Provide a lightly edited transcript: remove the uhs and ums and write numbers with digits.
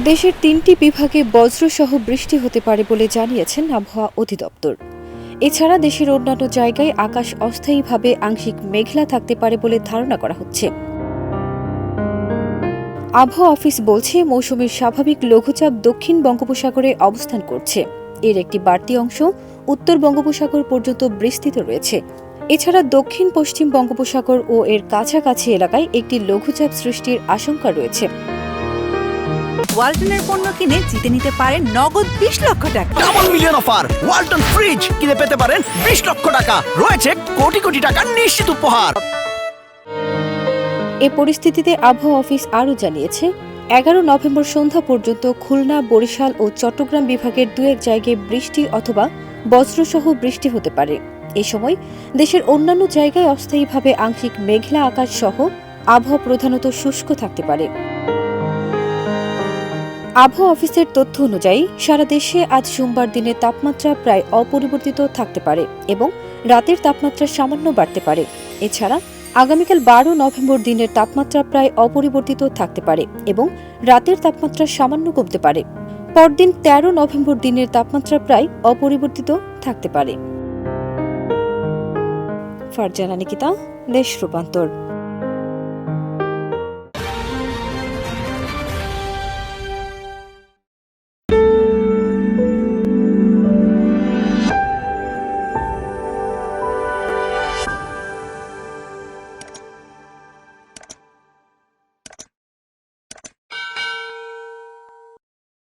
দেশের ৩টি বিভাগে বজ্রসহ বৃষ্টি হতে পারে বলে জানিয়েছেন আবহাওয়া অধিদপ্তর। এছাড়া দেশের অন্যান্য জায়গায় আকাশ অস্থায়ীভাবে আংশিক মেঘলা থাকতে পারে বলে ধারণা করা হচ্ছে। আবহাওয়া অফিস বলছে, মৌসুমীর স্বাভাবিক লঘুচাপ দক্ষিণ বঙ্গোপসাগরে অবস্থান করছে। এর একটি বাড়তি অংশ উত্তর বঙ্গোপসাগর পর্যন্ত বিস্তৃত রয়েছে। এছাড়া দক্ষিণ পশ্চিম বঙ্গোপসাগর ও এর কাছাকাছি এলাকায় একটি লঘুচাপ সৃষ্টির আশঙ্কা রয়েছে। ওয়ালটনের পণ্য কিনে জিতে নিতে পারেন নগদ 20 লক্ষ টাকা। Double million offer! Walton fridge কিনে পেতে পারেন 20 লক্ষ টাকা। রয়েছে কোটি কোটি টাকার নিশ্চিত উপহার। এ পরিস্থিতিতে আবহাওয়া অফিস আরও জানিয়েছে, 11 নভেম্বর সন্ধ্যা পর্যন্ত খুলনা, বরিশাল ও চট্টগ্রাম বিভাগের দু এক জায়গায় বৃষ্টি অথবা বজ্রসহ বৃষ্টি হতে পারে। এ সময় দেশের অন্যান্য জায়গায় অস্থায়ীভাবে আংশিক মেঘলা আকাশ সহ আবহাওয়া প্রধানত শুষ্ক থাকতে পারে। আবহাওয়া অফিসের তথ্য অনুযায়ী সারা দেশে আজ সোমবার দিনের তাপমাত্রা প্রায় অপরিবর্তিত থাকতে পারে এবং রাতের তাপমাত্রা সামান্য বাড়তে পারে। এছাড়া আগামীকাল 12 নভেম্বর দিনের তাপমাত্রা প্রায় অপরিবর্তিত থাকতে পারে এবং রাতের তাপমাত্রা সামান্য কমতে পারে। পরদিন 13 নভেম্বর দিনের তাপমাত্রা প্রায় অপরিবর্তিত থাকতে পারে। ফারজানা নিকিতা, দেশ রূপান্তর।